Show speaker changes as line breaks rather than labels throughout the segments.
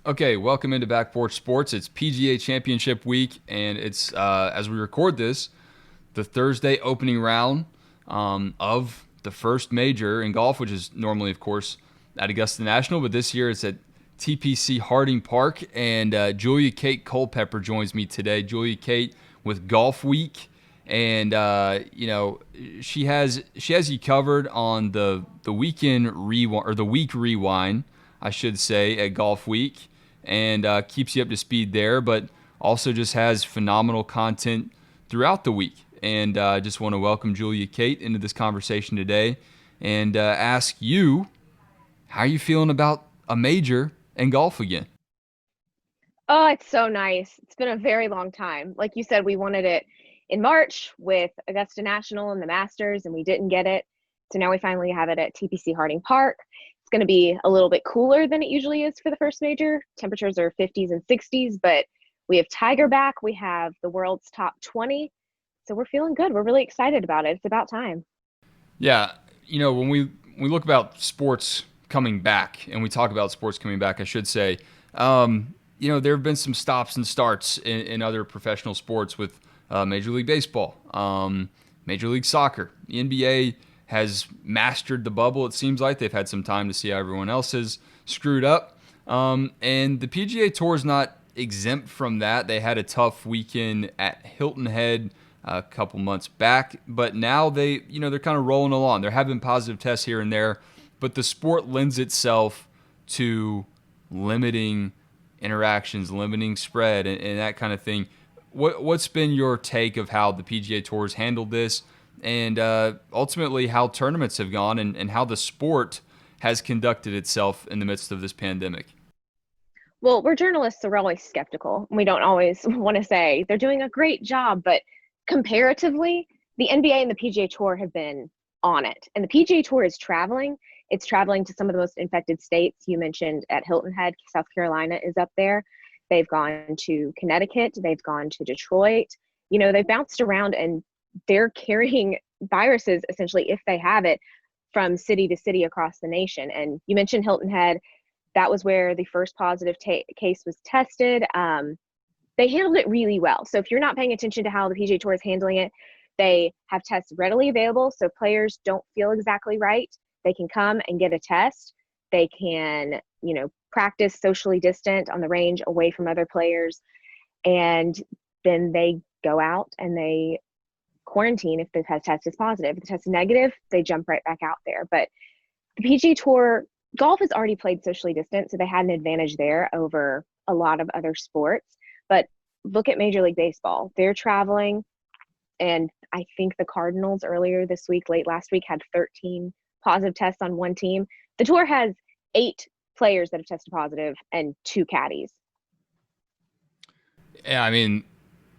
Okay, welcome into Back Porch Sports. It's PGA Championship week, and it's as we record this, the Thursday opening round of the first major in golf, which is normally, of course, at Augusta National, but this year it's at TPC Harding Park. And JuliaKate Culpepper joins me today. JuliaKate with Golfweek, and she has you covered on the weekend rewind or the week rewind, I should say, at Golfweek, and keeps you up to speed there, but also just has phenomenal content throughout the week. And I just want to welcome JuliaKate into this conversation today and ask you, how are you feeling about a major and golf again?
Oh, it's so nice. It's been a very long time. Like you said, we wanted it in March with Augusta National and the Masters, and we didn't get it. So now we finally have it at TPC Harding Park. It's going to be a little bit cooler than it usually is for the first major. Temperatures are 50s and 60s, but we have Tiger back. We have the world's top 20. So we're feeling good. We're really excited about it. It's about time.
Yeah, when we look about sports coming back, and we talk about sports coming back, I should say, there have been some stops and starts in other professional sports with Major League Baseball, Major League Soccer. The NBA has mastered the bubble. It seems like they've had some time to see how everyone else has screwed up. And the PGA Tour is not exempt from that. They had a tough weekend at Hilton Head a couple months back, but now they're kind of rolling along. They're having positive tests here and there, but the sport lends itself to limiting interactions, limiting spread, and that kind of thing. What's been your take of how the PGA Tour has handled this, and ultimately how tournaments have gone, and how the sport has conducted itself in the midst of this pandemic?
Well, we're journalists, so we're always skeptical. We don't always want to say they're doing a great job, but comparatively, the NBA and the PGA Tour have been on it. And the PGA Tour is traveling. It's traveling to some of the most infected states. You mentioned at Hilton Head, South Carolina is up there. They've gone to Connecticut. They've gone to Detroit. They've bounced around and they're carrying viruses, essentially, if they have it, from city to city across the nation. And you mentioned Hilton Head. That was where the first positive case was tested. They handled it really well. So if you're not paying attention to how the PGA Tour is handling it, they have tests readily available, so players don't feel exactly right. They can come and get a test. They can, practice socially distant on the range away from other players. And then they go out and they quarantine if the test is positive. If the test is negative, they jump right back out there. But the PGA Tour, golf has already played socially distant, so they had an advantage there over a lot of other sports. But look at Major League Baseball. They're traveling, and I think the Cardinals late last week, had 13 positive tests on one team. The tour has 8 players that have tested positive and 2 caddies.
Yeah, I mean,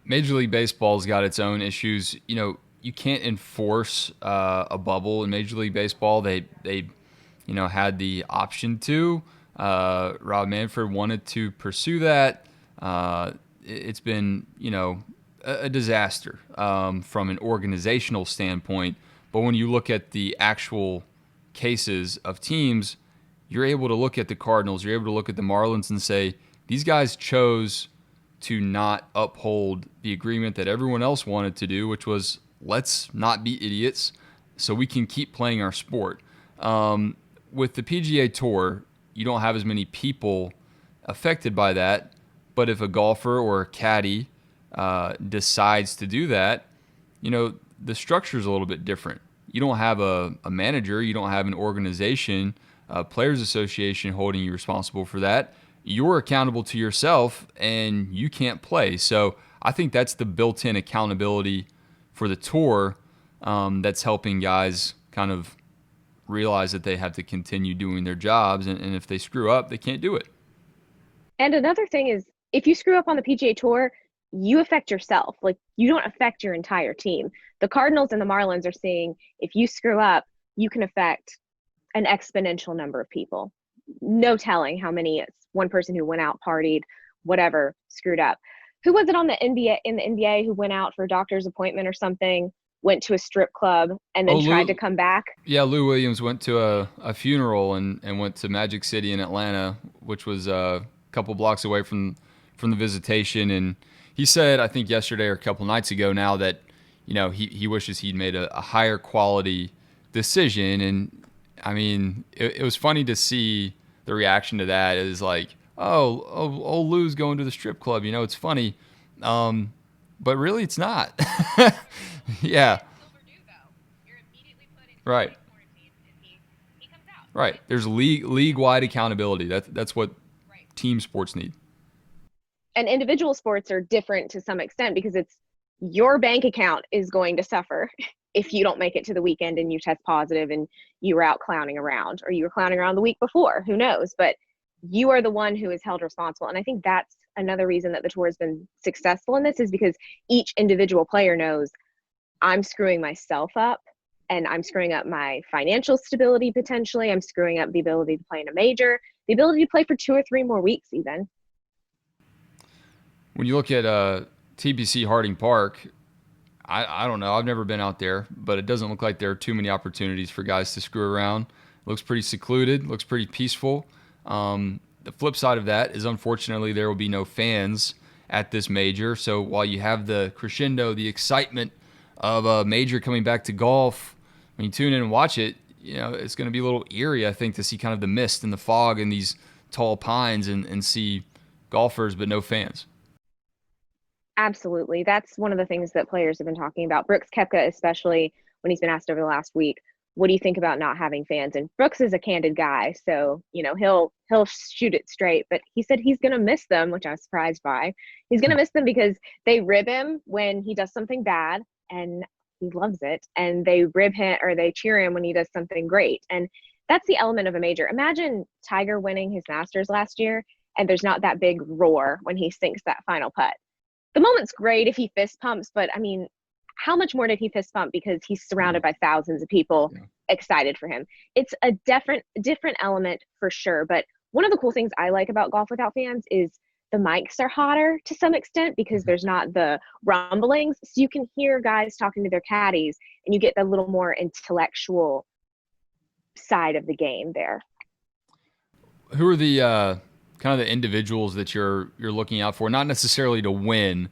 Major League Baseball's got its own issues. You can't enforce a bubble in Major League Baseball. They had the option to. Rob Manfred wanted to pursue that. It's been, a disaster from an organizational standpoint. But when you look at the actual cases of teams, you're able to look at the Cardinals, you're able to look at the Marlins and say, these guys chose to not uphold the agreement that everyone else wanted to do, which was, let's not be idiots so we can keep playing our sport. With the PGA Tour, you don't have as many people affected by that, but if a golfer or a caddy decides to do that, the structure is a little bit different. You don't have a manager, you don't have an organization, a players association holding you responsible for that. You're accountable to yourself, and you can't play. So I think that's the built-in accountability for the tour that's helping guys kind of realize that they have to continue doing their jobs, and if they screw up, they can't do it.
And another thing is, if you screw up on the PGA Tour, you affect yourself. Like, you don't affect your entire team. The Cardinals and the Marlins are seeing, if you screw up, you can affect an exponential number of people. No telling how many it's one person who went out, partied, whatever, screwed up. Who was it on the NBA in the NBA who went out for a doctor's appointment or something, went to a strip club and
Oh,
then tried
Lou,
to come back?
yeah, Lou Williams went to a funeral and went to Magic City in Atlanta, which was couple blocks away from the visitation. And he said, I think yesterday or a couple nights ago now, that he wishes he'd made a higher quality decision. And I mean, it was funny to see the reaction to that. Is like, old Lou's going to the strip club. It's funny, but really, it's not. Yeah. Right. Right. There's league wide accountability. That's what team sports need.
And individual sports are different to some extent because it's your bank account is going to suffer if you don't make it to the weekend and you test positive and you were out clowning around, or you were clowning around the week before, who knows, but you are the one who is held responsible. And I think that's another reason that the tour has been successful in this, is because each individual player knows, I'm screwing myself up and I'm screwing up my financial stability potentially. I'm screwing up the ability to play in a major, the ability to play for 2 or 3 more weeks even.
When you look at TPC Harding Park, I don't know. I've never been out there, but it doesn't look like there are too many opportunities for guys to screw around. It looks pretty secluded, looks pretty peaceful. The flip side of that is, unfortunately, there will be no fans at this major. So while you have the crescendo, the excitement of a major coming back to golf, when you tune in and watch it, it's going to be a little eerie, I think, to see kind of the mist and the fog and these tall pines and see golfers but no fans.
Absolutely. That's one of the things that players have been talking about. Brooks Koepka, especially when he's been asked over the last week, what do you think about not having fans? And Brooks is a candid guy, so he'll shoot it straight. But he said he's going to miss them, which I was surprised by. He's going to miss them because they rib him when he does something bad, and he loves it. And they rib him, or they cheer him when he does something great. And that's the element of a major. Imagine Tiger winning his Masters last year, and there's not that big roar when he sinks that final putt. The moment's great if he fist pumps, but I mean, how much more did he fist pump because he's surrounded by thousands of people excited for him? It's a different element for sure. But one of the cool things I like about Golf Without Fans is the mics are hotter to some extent because there's not the rumblings. So you can hear guys talking to their caddies and you get that little more intellectual side of the game there.
Who are the kind of the individuals that you're looking out for, not necessarily to win,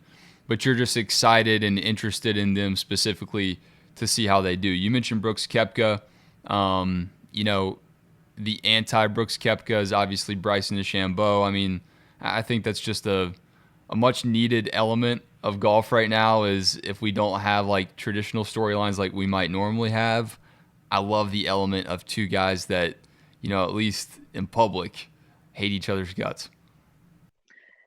but you're just excited and interested in them specifically to see how they do? You mentioned Brooks Koepka. The anti-Brooks Koepka is obviously Bryson DeChambeau. I mean, I think that's just a much needed element of golf right now, is if we don't have like traditional storylines like we might normally have. I love the element of two guys that, at least in public, hate each other's guts.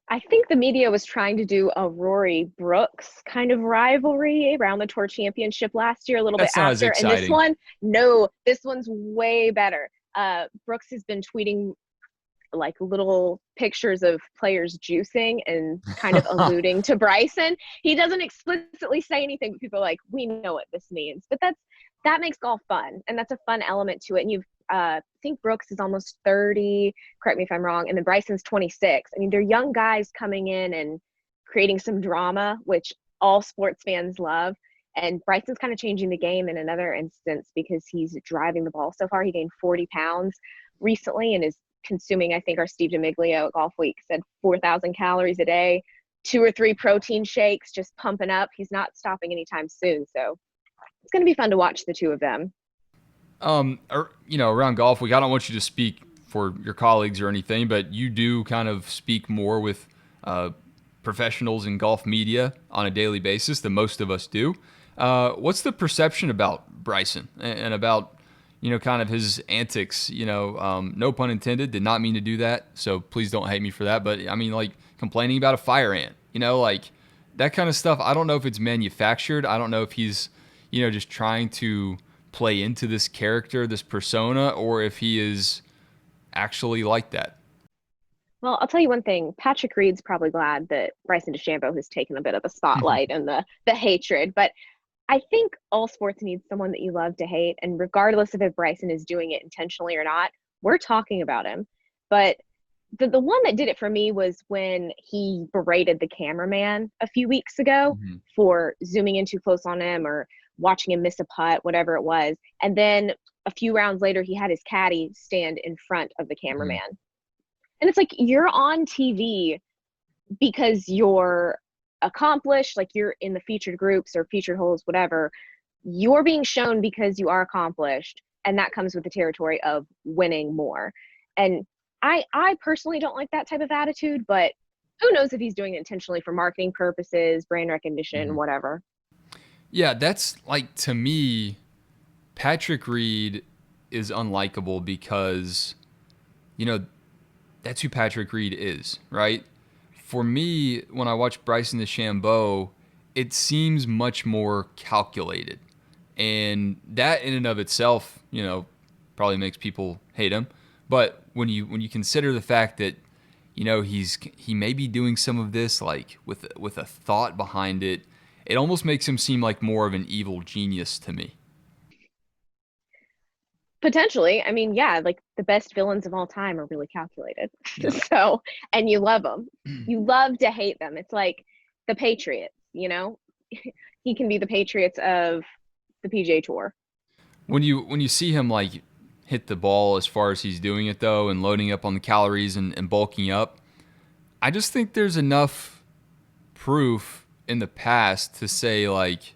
I think the media was trying to do a Rory Brooks kind of rivalry around the Tour Championship last year, a little
That's
bit
not as
after.
exciting.
And this one's way better. Brooks has been tweeting like little pictures of players juicing and kind of alluding to Bryson. He doesn't explicitly say anything, but people are like, we know what this means. But that makes golf fun, and that's a fun element to it. And I think Brooks is almost 30, correct me if I'm wrong, and then Bryson's 26. I mean, they're young guys coming in and creating some drama, which all sports fans love. And Bryson's kind of changing the game in another instance because he's driving the ball so far. He gained 40 pounds recently and is consuming, I think our Steve D'Amiglio at Golfweek said 4,000 calories a day, 2 or 3 protein shakes, just pumping up. He's not stopping anytime soon. So it's going to be fun to watch the two of them.
Around Golfweek, I don't want you to speak for your colleagues or anything, but you do kind of speak more with professionals in golf media on a daily basis than most of us do. What's the perception about Bryson and about, kind of his antics? No pun intended, did not mean to do that, so please don't hate me for that. But I mean, like complaining about a fire ant, like that kind of stuff. I don't know if it's manufactured. I don't know if he's, just trying to play into this character, this persona, or if he is actually like that.
Well, I'll tell you one thing. Patrick Reed's probably glad that Bryson DeChambeau has taken a bit of the spotlight and the hatred. But I think all sports need someone that you love to hate. And regardless of if Bryson is doing it intentionally or not, we're talking about him. But the one that did it for me was when he berated the cameraman a few weeks ago for zooming in too close on him or watching him miss a putt, whatever it was. And then a few rounds later, he had his caddy stand in front of the cameraman. And it's like you're on TV because you're accomplished, like you're in the featured groups or featured holes, whatever. You're being shown because you are accomplished, and that comes with the territory of winning more. And I personally don't like that type of attitude, but who knows if he's doing it intentionally for marketing purposes, brand recognition,
Hmm.
whatever.
Yeah, that's like, to me, Patrick Reed is unlikable because, you know, that's who Patrick Reed is, right? For me, when I watch Bryson DeChambeau, it seems much more calculated. And that in and of itself, probably makes people hate him. But when you consider the fact that, he may be doing some of this like with a thought behind it, it almost makes him seem like more of an evil genius to me.
Potentially. I mean, yeah, like the best villains of all time are really calculated.
Yep.
So, and you love them. You love to hate them. It's like the Patriots, you know? He can be the Patriots of the PGA Tour.
When you see him like hit the ball as far as he's doing it though, and loading up on the calories and bulking up, I just think there's enough proof in the past to say like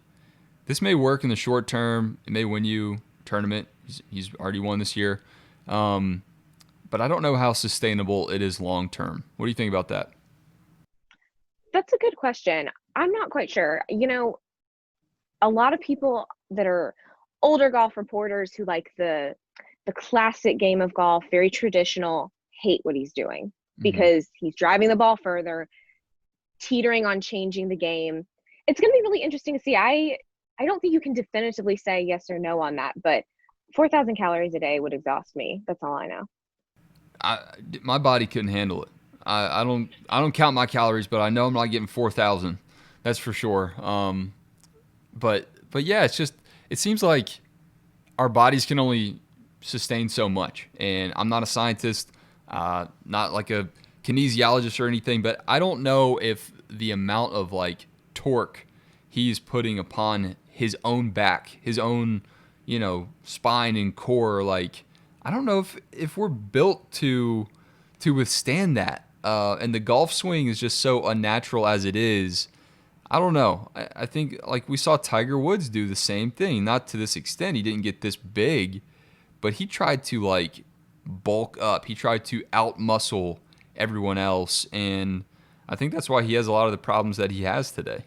this may work in the short term. It may win you a tournament. He's already won this year, um, but I don't know how sustainable it is long term. What do you think about that?
That's a good question. I'm not quite sure. A lot of people that are older golf reporters who like the classic game of golf, very traditional, hate what he's doing
Hmm.
because he's driving the ball further, teetering on changing the game. It's going to be really interesting to see. I don't think you can definitively say yes or no on that, but 4,000 calories a day would exhaust me. That's all I know.
I, my body couldn't handle it. I don't count my calories, but I know I'm not getting 4,000. That's for sure. But yeah, it seems like our bodies can only sustain so much. And I'm not a scientist, not like a kinesiologist or anything, but I don't know if the amount of like torque he's putting upon his own back, his own, spine and core, like I don't know if we're built to withstand that. And the golf swing is just so unnatural as it is. I don't know. I think like we saw Tiger Woods do the same thing, not to this extent. He didn't get this big, but he tried to like bulk up. He tried to outmuscle everyone else, and I think that's why he has a lot of the problems that he has today.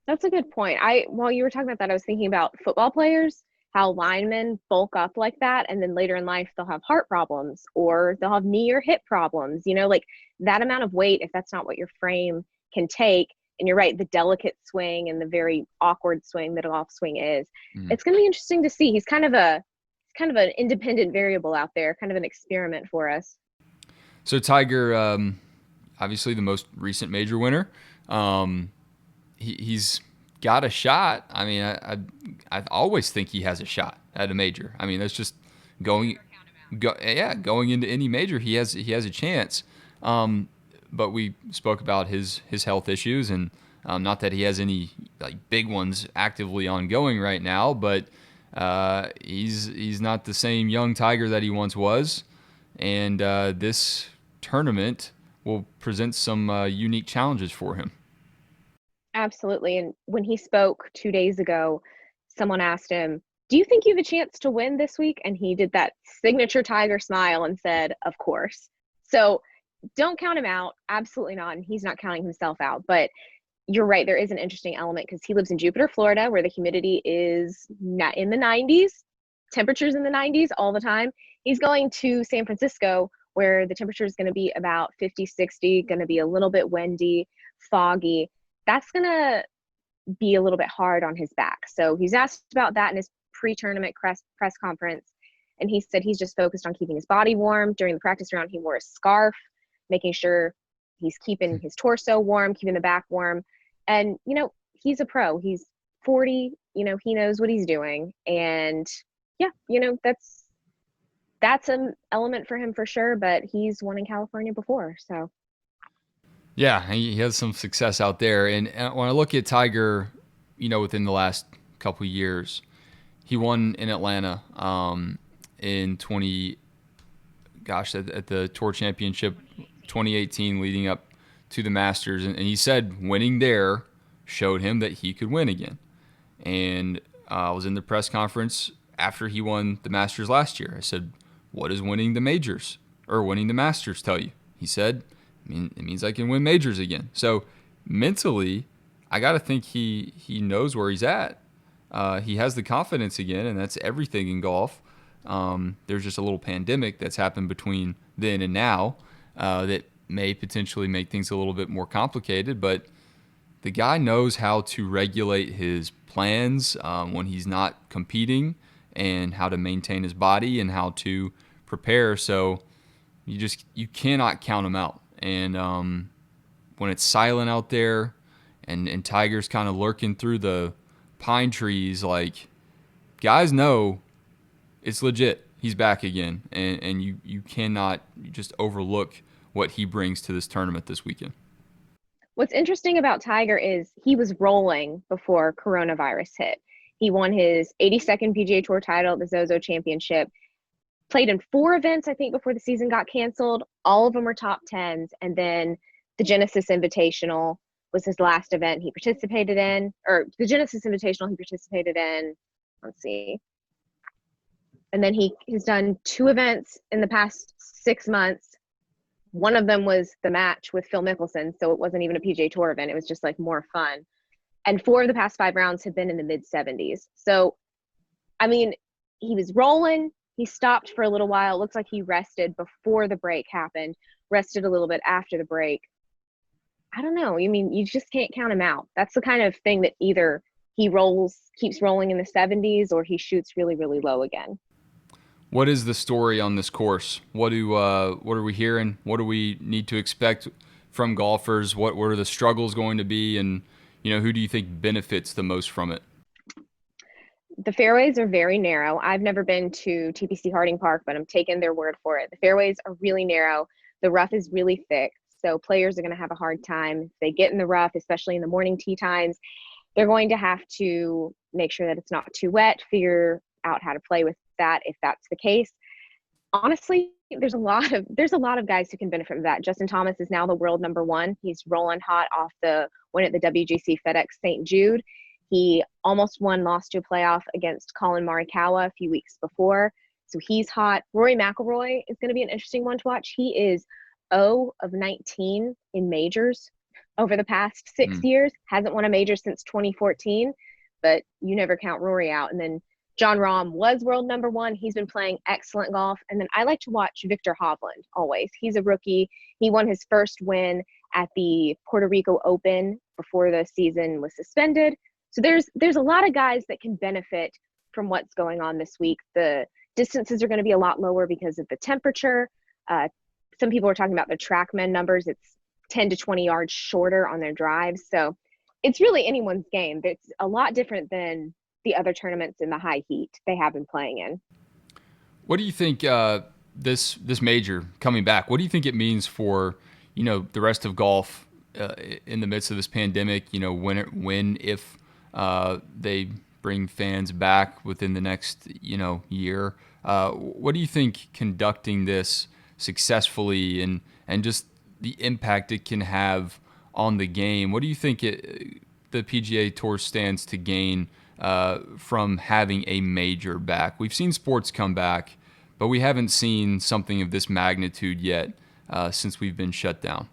That's a good point. While you were talking about that, I was thinking about football players, how linemen bulk up like that, and then later in life they'll have heart problems or they'll have knee or hip problems. Like that amount of weight, if that's not what your frame can take, and you're right, the delicate swing and the very awkward swing that a golf swing is,
Mm.
it's going to be interesting to see. He's kind of an independent variable out there, kind of an experiment for us.
So Tiger, obviously the most recent major winner. Um, he's got a shot. I mean, I always think he has a shot at a major. I mean, that's just going, yeah, going into any major, he has a chance. Um, but we spoke about his health issues, and not that he has any like big ones actively ongoing right now, but he's not the same young Tiger that he once was, and this tournament will present some unique challenges for him.
Absolutely. And when he spoke 2 days ago, someone asked him, "Do you think you have a chance to win this week?" And he did that signature Tiger smile and said, "Of course." So don't count him out. Absolutely not. And he's not counting himself out. But you're right. There is an interesting element because he lives in Jupiter, Florida, where the humidity is not in the 90s, temperatures in the 90s all the time. He's going to San Francisco, where the temperature is going to be about 50, 60, going to be a little bit windy, foggy. That's going to be a little bit hard on his back. So he's asked about that in his pre-tournament press conference, and he said he's just focused on keeping his body warm. During the practice round, he wore a scarf, making sure he's keeping his torso warm, keeping the back warm. And he's a pro. He's 40. He knows what he's doing, and yeah, that's an element for him for sure. But he's won in California before, so
Yeah, he has some success out there. And when I look at Tiger, within the last couple of years, he won in Atlanta in gosh, at the Tour Championship 2018 leading up to the Masters. And he said winning there showed him that he could win again. And I was in the press conference after he won the Masters last year. I said, what does winning the majors or winning the Masters tell you? He said, it means I can win majors again. So mentally, I got to think he knows where he's at. He has the confidence again, and that's everything in golf. There's just a little pandemic that's happened between then and now that may potentially make things a little bit more complicated, but the guy knows how to regulate his plans when he's not competing and how to maintain his body and how to prepare. So you cannot count him out. And when it's silent out there and Tiger's kind of lurking through the pine trees, like, guys know it's legit. He's back again. And you cannot just overlook what he brings to this tournament this weekend.
What's interesting about Tiger is he was rolling before coronavirus hit. He won his 82nd PGA Tour title at the Zozo Championship, played in 4 events, I think, before the season got canceled. All of them were top 10s. And then the Genesis Invitational was his last event he participated in, or the Genesis Invitational he participated in. Let's see. And then he has done 2 events in the past 6 months. One of them was the match with Phil Mickelson, so it wasn't even a PGA Tour event. It was just like more fun. And 4 of the past 5 rounds have been in the mid-70s. So, I mean, he was rolling. He stopped for a little while. It looks like he rested before the break happened, rested a little bit after the break. I don't know. I mean, you just can't count him out. That's the kind of thing that either he keeps rolling in the 70s, or he shoots really, really low again.
What is the story on this course? What are we hearing? What do we need to expect from golfers? What are the struggles going to be? And, who do you think benefits the most from it?
The fairways are very narrow. I've never been to TPC Harding Park, but I'm taking their word for it. The fairways are really narrow. The rough is really thick. So players are going to have a hard time. If they get in the rough, especially in the morning tee times, they're going to have to make sure that it's not too wet, figure out how to play with that if that's the case. Honestly, there's a lot of guys who can benefit from that. Justin Thomas is now the world number 1. He's rolling hot off the win at the WGC FedEx St. Jude. He almost lost to a playoff against Colin Morikawa a few weeks before. So he's hot. Rory McIlroy is going to be an interesting one to watch. He is 0 of 19 in majors over the past 6 years. Hasn't won a major since 2014, but you never count Rory out. And then John Rahm was world number 1. He's been playing excellent golf. And then I like to watch Victor Hovland always. He's a rookie. He won his first win at the Puerto Rico Open before the season was suspended. So there's a lot of guys that can benefit from what's going on this week. The distances are going to be a lot lower because of the temperature. Some people are talking about the TrackMan numbers. It's 10 to 20 yards shorter on their drives. So it's really anyone's game. It's a lot different than the other tournaments in the high heat they have been playing in.
What do you think this major coming back, what do you think it means for, the rest of golf in the midst of this pandemic, if they bring fans back within the next, year? What do you think conducting this successfully and just the impact it can have on the game? What do you think the PGA Tour stands to gain from having a major back? We've seen sports come back, but we haven't seen something of this magnitude yet since we've been shut down.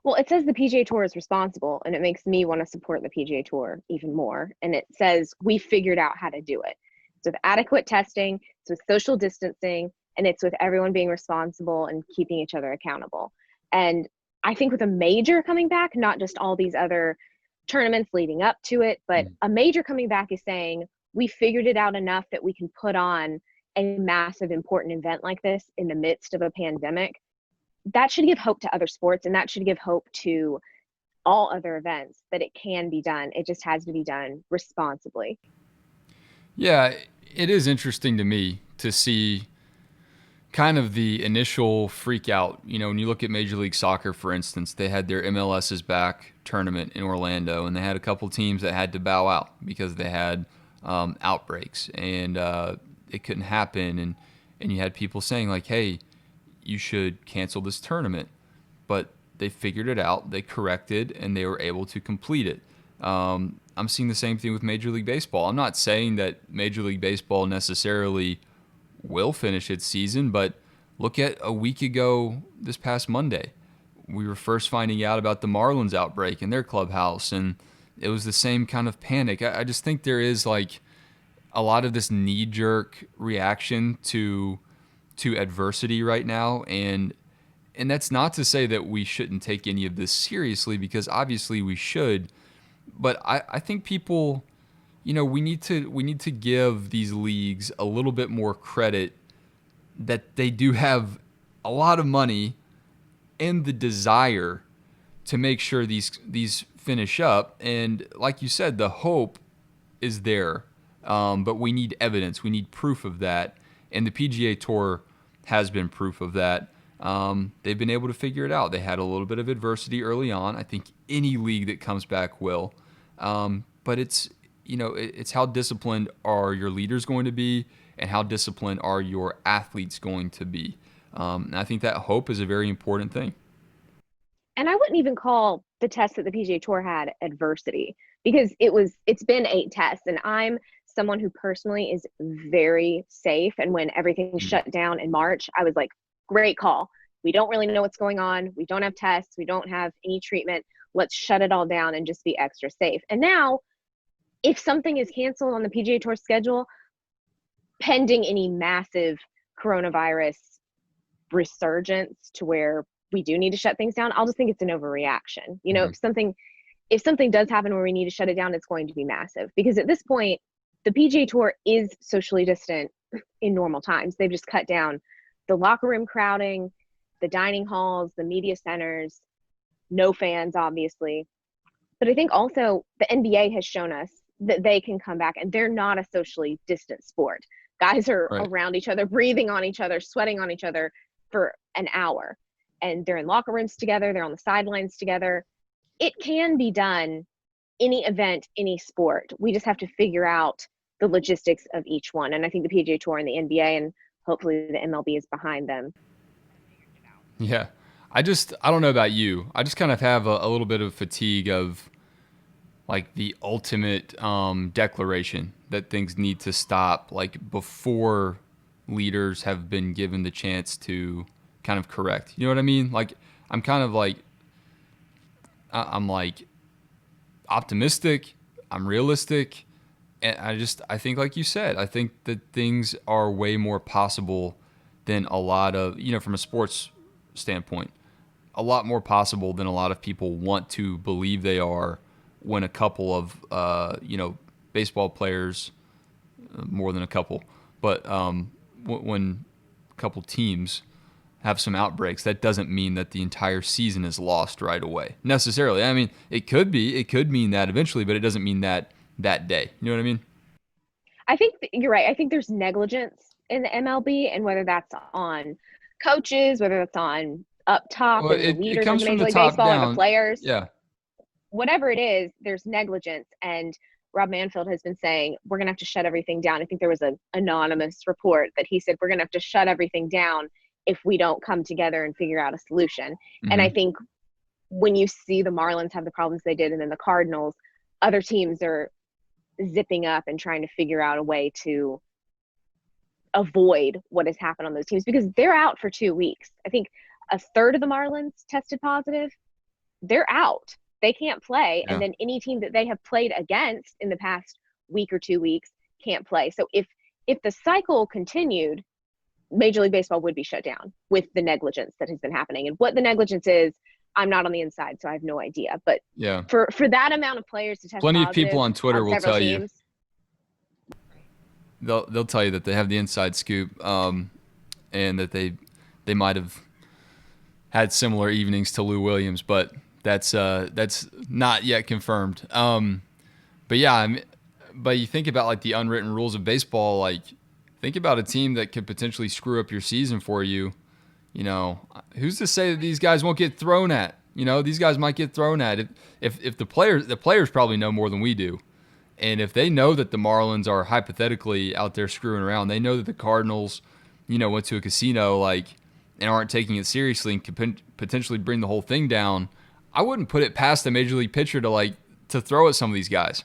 Well, it says the PGA Tour is responsible, and it makes me want to support the PGA Tour even more. And it says we figured out how to do it. It's with adequate testing, it's with social distancing, and it's with everyone being responsible and keeping each other accountable. And I think with a major coming back, not just all these other tournaments leading up to it, but a major coming back is saying we figured it out enough that we can put on a massive important event like this in the midst of a pandemic. That should give hope to other sports, and that should give hope to all other events that it can be done. It just has to be done responsibly.
Yeah, it is interesting to me to see kind of the initial freak out. When you look at Major League Soccer, for instance, they had their MLS's back tournament in Orlando, and they had a couple teams that had to bow out because they had outbreaks, and it couldn't happen. And you had people saying like, hey, you should cancel this tournament. But they figured it out, they corrected, and they were able to complete it. I'm seeing the same thing with Major League Baseball. I'm not saying that Major League Baseball necessarily will finish its season, but look at a week ago this past Monday. We were first finding out about the Marlins outbreak in their clubhouse, and it was the same kind of panic. I just think there is like a lot of this knee-jerk reaction to adversity right now, and that's not to say that we shouldn't take any of this seriously, because obviously we should. But I think people, we need to give these leagues a little bit more credit that they do have a lot of money and the desire to make sure these finish up. And like you said, the hope is there, but we need evidence. We need proof of that, and the PGA Tour has been proof of that. They've been able to figure it out. They had a little bit of adversity early on. I think any league that comes back will. But it's how disciplined are your leaders going to be, and how disciplined are your athletes going to be. And I think that hope is a very important thing.
And I wouldn't even call the test that the PGA Tour had adversity, because it's been 8 tests, and I'm someone who personally is very safe. And when everything shut down in March, I was like, great call. We don't really know what's going on. We don't have tests. We don't have any treatment. Let's shut it all down and just be extra safe. And now, if something is canceled on the PGA Tour schedule, pending any massive coronavirus resurgence to where we do need to shut things down, I'll just think it's an overreaction. If something does happen where we need to shut it down, it's going to be massive, because at this point, the PGA Tour is socially distant in normal times. They've just cut down the locker room crowding, the dining halls, the media centers, no fans, obviously. But I think also the NBA has shown us that they can come back, and they're not a socially distant sport. Guys are
Right.
around each other, breathing on each other, sweating on each other for an hour. And they're in locker rooms together. They're on the sidelines together. It can be done, any event, any sport. We just have to figure out the logistics of each one. And I think the PGA Tour and the NBA, and hopefully the MLB is behind them.
Yeah. I don't know about you. I just kind of have a little bit of fatigue of like the ultimate declaration that things need to stop, like before leaders have been given the chance to kind of correct. You know what I mean? Like I'm kind of like I'm like optimistic, I'm realistic, and I think like you said, I think that things are way more possible than a lot of, from a sports standpoint, a lot more possible than a lot of people want to believe they are, when a couple of baseball players, more than a couple, but when a couple teams have some outbreaks, that doesn't mean that the entire season is lost right away necessarily. I mean, it could mean that eventually, but it doesn't mean that day. You know what I mean?
I think you're right. I think there's negligence in the MLB, and whether that's on coaches, whether that's on up top
Well,
and the
it
leaders of
comes
the
from
Major
the
League
top
Baseball or the
down.
players,
Yeah.
whatever it is, there's negligence. And Rob Manfield has been saying, we're going to have to shut everything down. I think there was an anonymous report that he said, we're going to have to shut everything down if we don't come together and figure out a solution.
Mm-hmm.
And I think when you see the Marlins have the problems they did, and then the Cardinals, other teams are zipping up and trying to figure out a way to avoid what has happened on those teams, because they're out for 2 weeks. I think a third of the Marlins tested positive. They're out. They can't play.
Yeah.
And then any team that they have played against in the past week or 2 weeks can't play. So if the cycle continued, Major League Baseball would be shut down with the negligence that has been happening. And what the negligence is, I'm not on the inside, so I have no idea. But
Yeah.
for that amount of players to test
Plenty of
positive
people on Twitter will
several
tell
teams,
they'll tell you that they have the inside scoop, and that they might have had similar evenings to Lou Williams, but that's not yet confirmed. But yeah, but you think about like the unwritten rules of baseball. Like, think about a team that could potentially screw up your season for you. Who's to say that these guys won't get thrown at? These guys might get thrown at. If the players probably know more than we do. And if they know that the Marlins are hypothetically out there screwing around, they know that the Cardinals, went to a casino, like, and aren't taking it seriously and could potentially bring the whole thing down, I wouldn't put it past a major league pitcher to throw at some of these guys.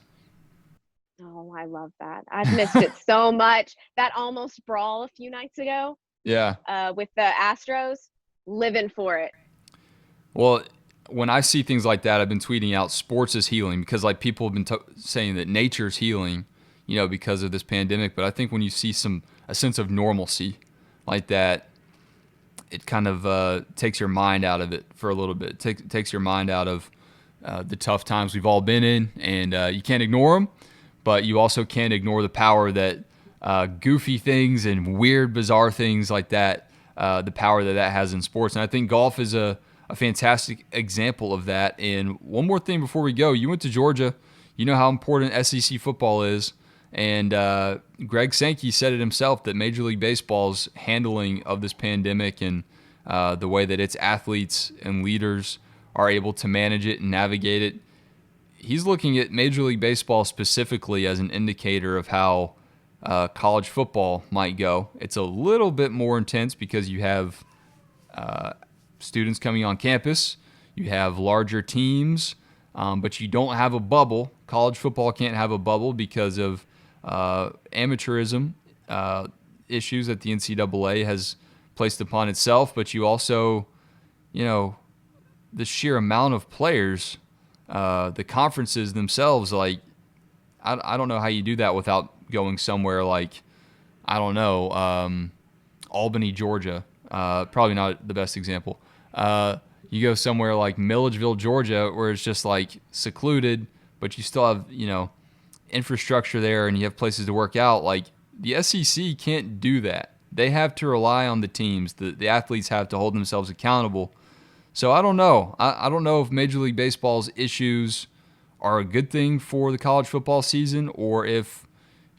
Oh, I love that. I've missed it so much. That almost brawl a few nights ago
Yeah.
with the Astros, living for it.
Well, when I see things like that, I've been tweeting out sports is healing because like people have been saying that nature's healing, because of this pandemic. But I think when you see a sense of normalcy like that, it kind of takes your mind out of it for a little bit. Takes your mind out of the tough times we've all been in, and you can't ignore them, but you also can't ignore the power that goofy things and weird, bizarre things like that, the power that has in sports. And I think golf is a fantastic example of that. And one more thing before we go, you went to Georgia. You know how important SEC football is. And Greg Sankey said it himself that Major League Baseball's handling of this pandemic and the way that its athletes and leaders are able to manage it and navigate it, he's looking at Major League Baseball specifically as an indicator of how college football might go. It's a little bit more intense because you have students coming on campus, you have larger teams, but you don't have a bubble. College football can't have a bubble because of amateurism issues that the NCAA has placed upon itself, but you also, the sheer amount of players, the conferences themselves, like, I don't know how you do that without going somewhere like, I don't know, Albany, Georgia. Probably not the best example. You go somewhere like Milledgeville, Georgia, where it's just like secluded, but you still have, infrastructure there and you have places to work out. Like the SEC can't do that. They have to rely on the teams. The athletes have to hold themselves accountable. So I don't know. I don't know if Major League Baseball's issues are a good thing for the college football season, or if,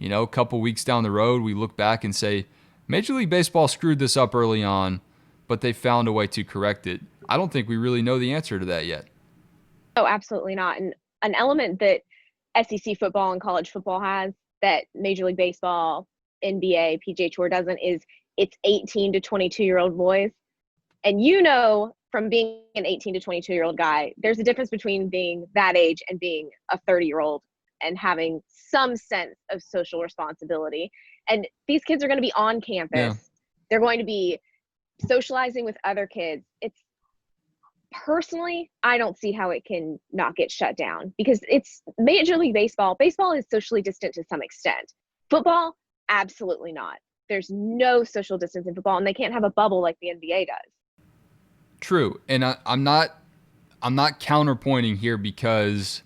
a couple weeks down the road we look back and say, Major League Baseball screwed this up early on, but they found a way to correct it. I don't think we really know the answer to that yet.
Oh, absolutely not. And an element that SEC football and college football has that Major League Baseball, NBA, PGA Tour doesn't is it's 18 to 22-year-old boys. And from being an 18 to 22-year-old guy, there's a difference between being that age and being a 30-year-old and having some sense of social responsibility. And these kids are going to be on campus.
Yeah.
They're going to be socializing with other kids. Personally, I don't see how it can not get shut down because it's Major League Baseball. Baseball is socially distant to some extent. Football, absolutely not. There's no social distance in football, and they can't have a bubble like the NBA does.
True, and I'm not counterpointing here because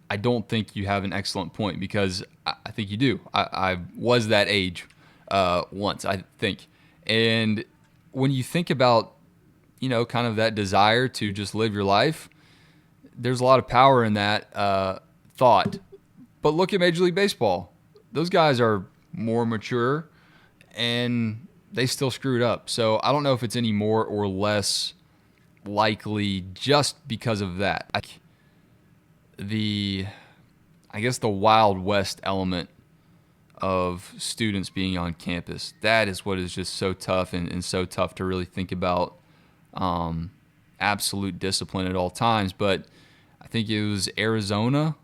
I don't think you have an excellent point, because I think you do. I was that age once, I think, and when you think about kind of that desire to just live your life, there's a lot of power in that thought. But look at Major League Baseball. Those guys are more mature, and they still screwed up. So I don't know if it's any more or less likely just because of that. I guess the Wild West element of students being on campus, that is what is just so tough and so tough to really think about. Absolute discipline at all times, but I think it was Arizona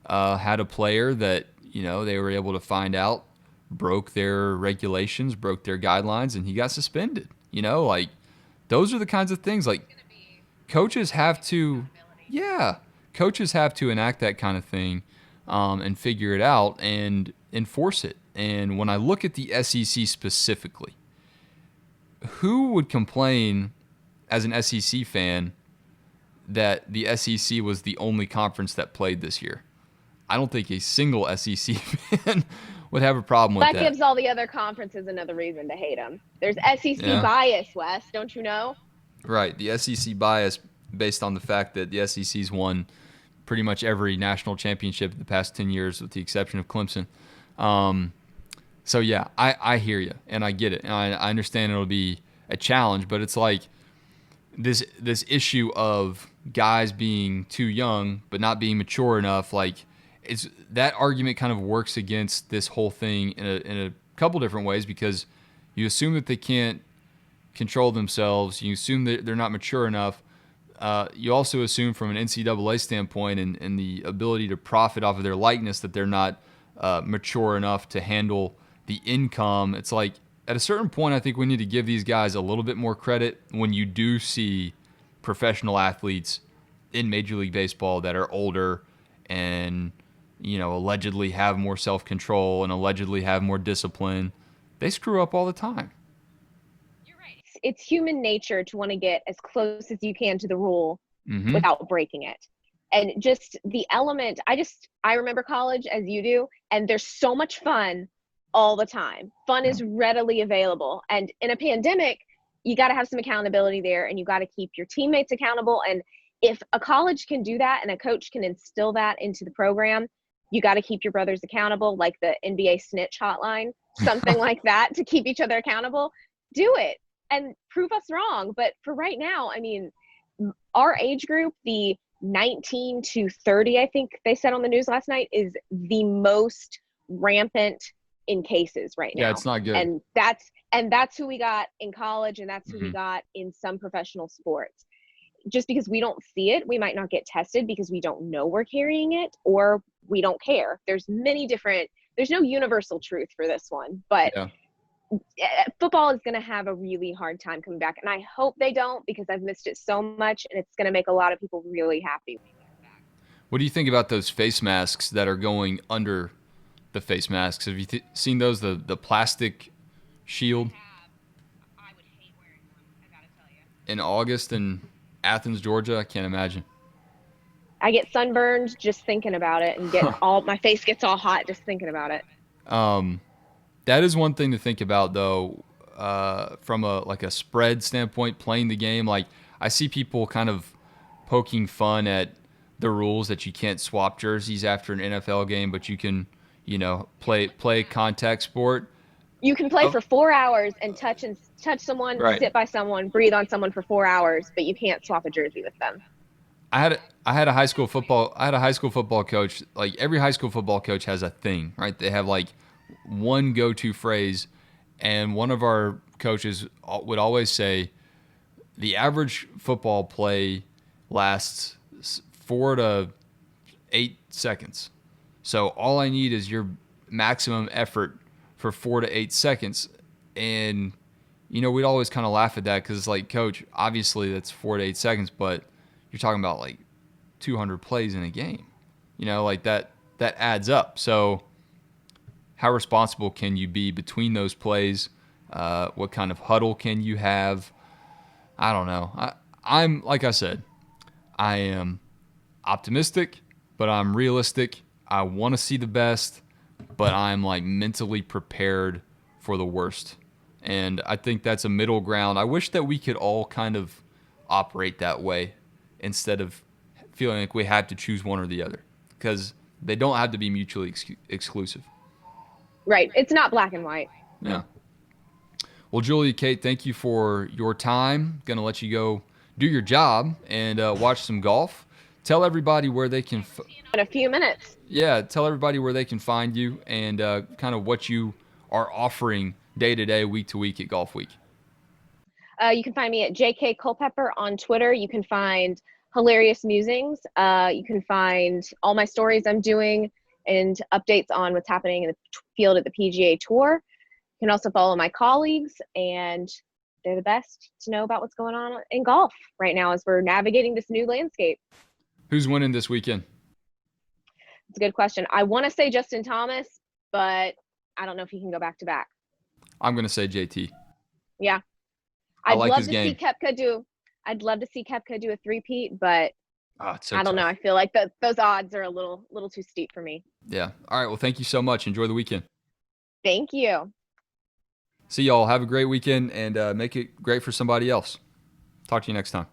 had a player that they were able to find out broke their regulations, broke their guidelines, and he got suspended. Like those are the kinds of things like coaches have to enact that kind of thing and figure it out and enforce it. And when I look at the SEC specifically, who would complain as an SEC fan that the SEC was the only conference that played this year? I don't think a single SEC fan would have a problem with that.
That gives all the other conferences another reason to hate them. There's SEC bias, Wes, don't you know?
Right, the SEC bias based on the fact that the SEC's won pretty much every national championship in the past 10 years with the exception of Clemson. So yeah, I hear you and I get it. And I understand it'll be a challenge, but it's like this issue of guys being too young but not being mature enough, like it's that argument kind of works against this whole thing in a couple different ways, because you assume that they can't control themselves. You assume that they're not mature enough. You also assume from an NCAA standpoint and the ability to profit off of their likeness that they're not mature enough to handle the income. It's like at a certain point, I think we need to give these guys a little bit more credit when you do see professional athletes in Major League Baseball that are older and, allegedly have more self-control and allegedly have more discipline. They screw up all the time.
It's human nature to want to get as close as you can to the rule
Mm-hmm.
without breaking it. And just the element, I remember college as you do, and there's so much fun all the time. Fun is readily available. And in a pandemic, you got to have some accountability there, and you got to keep your teammates accountable. And if a college can do that and a coach can instill that into the program, you got to keep your brothers accountable, like the NBA snitch hotline, something like that, to keep each other accountable. Do it and prove us wrong. But for right now, I mean, our age group, the 19 to 30, I think they said on the news last night, is the most rampant in cases right now.
Yeah, it's not good.
And that's who we got in college, and that's who we got in some professional sports. Just because we don't see it, we might not get tested because we don't know we're carrying it, or we don't care. There's no universal truth for this one, but football is going to have a really hard time coming back. And I hope they don't, because I've missed it so much, and it's going to make a lot of people really happy.
What do you think about those face masks that are going under the face masks? Have you seen those, the plastic shield?
I would hate wearing one, I gotta tell you.
In August in Athens, Georgia? I can't imagine.
I get sunburned just thinking about it, and my face gets all hot just thinking about it.
That is one thing to think about, though, from a spread standpoint, playing the game. Like, I see people kind of poking fun at the rules that you can't swap jerseys after an NFL game, but you can, play contact sport.
You can play for 4 hours and touch someone, sit by someone, breathe on someone for 4 hours, but you can't swap a jersey with them.
I had a high school football coach. Like, every high school football coach has a thing, right? They have like one go-to phrase, and one of our coaches would always say the average football play lasts 4 to 8 seconds. So all I need is your maximum effort for 4 to 8 seconds. And, we'd always kind of laugh at that because it's like, Coach, obviously that's 4 to 8 seconds, but you're talking about like 200 plays in a game. Like that adds up. So how responsible can you be between those plays? What kind of huddle can you have? I don't know. I'm like I said, I am optimistic, but I'm realistic. I want to see the best, but I'm like mentally prepared for the worst. And I think that's a middle ground. I wish that we could all kind of operate that way instead of feeling like we have to choose one or the other, because they don't have to be mutually exclusive.
Right. It's not black and white.
Yeah. Well, JuliaKate, thank you for your time. Going to let you go do your job and watch some golf. Tell everybody where they can
in a few minutes.
Yeah, tell everybody where they can find you and kind of what you are offering day to day, week to week at Golfweek.
You can find me at JK Culpepper on Twitter. You can find hilarious musings. You can find all my stories I'm doing and updates on what's happening in the field at the PGA Tour. You can also follow my colleagues, and they're the best to know about what's going on in golf right now as we're navigating this new landscape.
Who's winning this weekend?
It's a good question. I want to say Justin Thomas, but I don't know if he can go back to back.
I'm going to say JT.
Yeah. I'd love to see Koepka do a three-peat, but
so
I don't
tough.
know. I feel like those odds are a little too steep for me.
Yeah. All right. Well, thank you so much. Enjoy the weekend.
Thank you.
See y'all. Have a great weekend and make it great for somebody else. Talk to you next time.